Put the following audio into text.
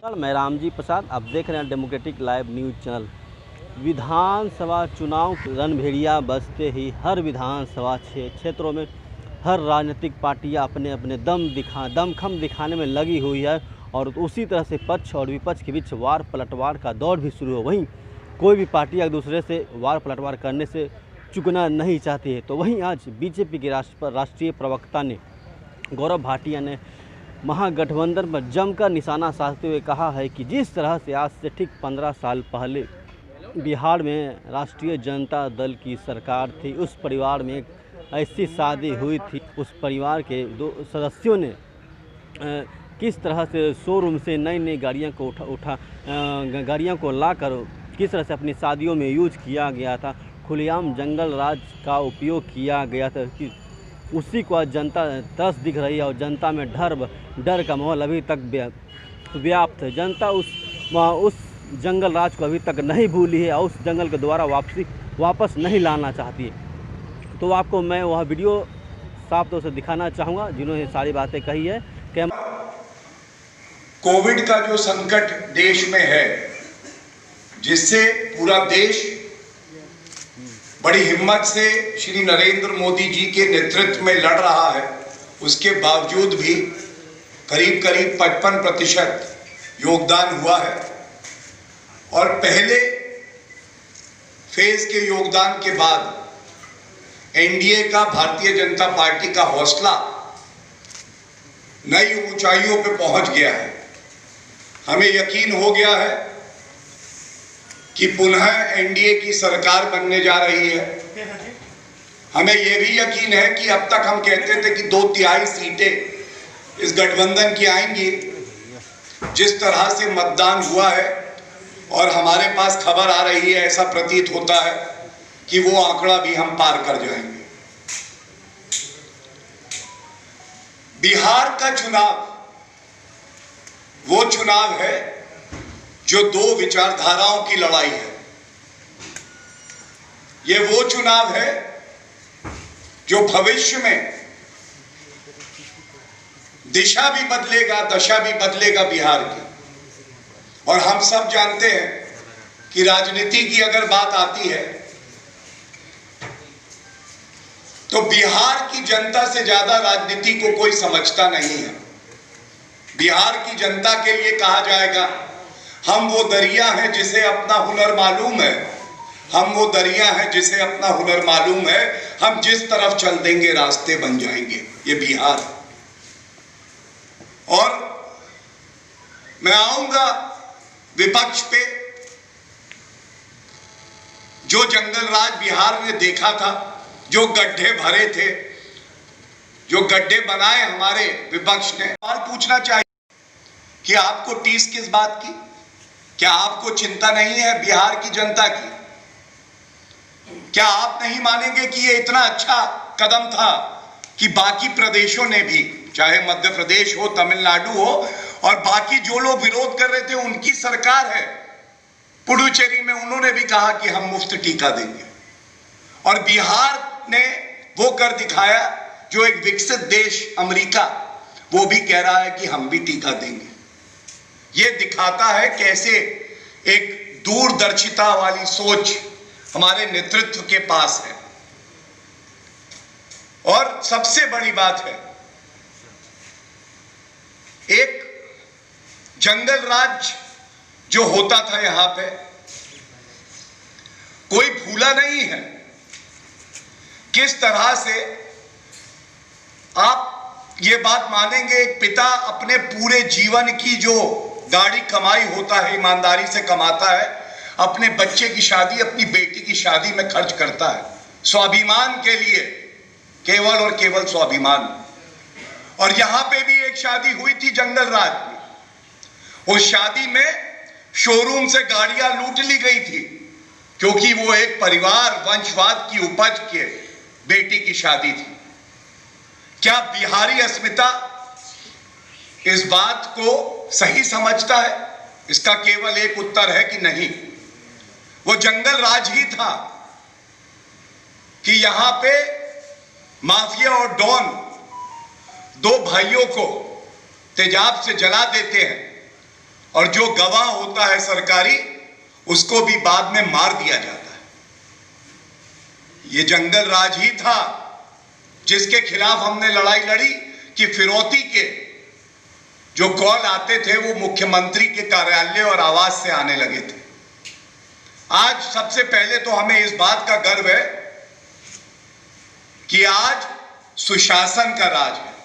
मैं रामजी प्रसाद, आप देख रहे हैं डेमोक्रेटिक लाइव न्यूज़ चैनल। विधानसभा चुनाव की रणभेड़िया बजते ही हर विधानसभा क्षेत्रों में हर राजनीतिक पार्टियां अपने अपने दमखम दिखाने में लगी हुई है और उसी तरह से पक्ष और विपक्ष के बीच वार पलटवार का दौर भी शुरू हो। वहीं कोई भी पार्टी एक दूसरे से वार पलटवार करने से चूकना नहीं चाहती है। तो वहीं आज बीजेपी के राष्ट्रीय प्रवक्ता ने गौरव भाटिया ने महागठबंधन पर जमकर निशाना साधते हुए कहा है कि जिस तरह से आज से ठीक 15 साल पहले बिहार में राष्ट्रीय जनता दल की सरकार थी, उस परिवार में एक ऐसी शादी हुई थी, उस परिवार के 2 सदस्यों ने किस तरह से शोरूम से नई नई गाड़ियों को लाकर किस तरह से अपनी शादियों में यूज किया गया था, खुलेआम जंगल राज का उपयोग किया गया था कि उसी को आज जनता तरस दिख रही है और जनता में डर का माहौल अभी तक व्याप्त है। जनता उस जंगल राज को अभी तक नहीं भूली है और उस जंगल के द्वारा वापस नहीं लाना चाहती है। तो आपको मैं वह वीडियो साफ तौर से दिखाना चाहूँगा जिन्होंने सारी बातें कही है कि कोविड का जो संकट देश में है, जिससे पूरा देश बड़ी हिम्मत से श्री नरेंद्र मोदी जी के नेतृत्व में लड़ रहा है, उसके बावजूद भी करीब 55% योगदान हुआ है। और पहले फेज के योगदान के बाद एनडीए का, भारतीय जनता पार्टी का हौसला नई ऊंचाइयों पे पहुंच गया है। हमें यकीन हो गया है कि पुनः एनडीए की सरकार बनने जा रही है। हमें यह भी यकीन है कि अब तक हम कहते थे कि 2/3 सीटें इस गठबंधन की आएंगी। जिस तरह से मतदान हुआ है और हमारे पास खबर आ रही है, ऐसा प्रतीत होता है कि वो आंकड़ा भी हम पार कर जाएंगे। बिहार का चुनाव वो चुनाव है जो 2 विचारधाराओं की लड़ाई है। ये वो चुनाव है जो भविष्य में दिशा भी बदलेगा, दशा भी बदलेगा बिहार की। और हम सब जानते हैं कि राजनीति की अगर बात आती है तो बिहार की जनता से ज्यादा राजनीति को कोई समझता नहीं है। बिहार की जनता के लिए कहा जाएगा, हम वो दरिया हैं जिसे अपना हुनर मालूम है, हम वो दरिया हैं जिसे अपना हुनर मालूम है, हम जिस तरफ चल देंगे रास्ते बन जाएंगे। ये बिहार। और मैं आऊंगा विपक्ष पे। जो जंगल राज बिहार ने देखा था, जो गड्ढे भरे थे, जो गड्ढे बनाए हमारे विपक्ष ने, सवाल पूछना चाहिए कि आपको टीस किस बात की? क्या आपको चिंता नहीं है बिहार की जनता की? क्या आप नहीं मानेंगे कि ये इतना अच्छा कदम था कि बाकी प्रदेशों ने भी, चाहे मध्य प्रदेश हो, तमिलनाडु हो, और बाकी जो लोग विरोध कर रहे थे, उनकी सरकार है पुडुचेरी में, उन्होंने भी कहा कि हम मुफ्त टीका देंगे। और बिहार ने वो कर दिखाया जो एक विकसित देश अमेरिका, वो भी कह रहा है कि हम भी टीका देंगे। ये दिखाता है कैसे एक दूरदर्शिता वाली सोच हमारे नेतृत्व के पास है। और सबसे बड़ी बात है, एक जंगल राज जो होता था यहां पे, कोई भूला नहीं है किस तरह से। आप ये बात मानेंगे, एक पिता अपने पूरे जीवन की जो गाड़ी कमाई होता है, ईमानदारी से कमाता है, अपने बच्चे की शादी, अपनी बेटी की शादी में खर्च करता है, स्वाभिमान के लिए, केवल और केवल स्वाभिमान। और यहां पे भी एक शादी हुई थी जंगल राज में। उस शादी में शोरूम से गाड़ियां लूट ली गई थी क्योंकि वो एक परिवार वंशवाद की उपज के बेटी की शादी थी। क्या बिहारी अस्मिता इस बात को सही समझता है? इसका केवल एक उत्तर है कि नहीं। वो जंगल राज ही था कि यहां पे माफिया और डॉन 2 भाइयों को तेजाब से जला देते हैं और जो गवाह होता है सरकारी उसको भी बाद में मार दिया जाता है। ये जंगल राज ही था जिसके खिलाफ हमने लड़ाई लड़ी कि फिरौती के जो कॉल आते थे वो मुख्यमंत्री के कार्यालय और आवास से आने लगे थे। आज सबसे पहले तो हमें इस बात का गर्व है कि आज सुशासन का राज है।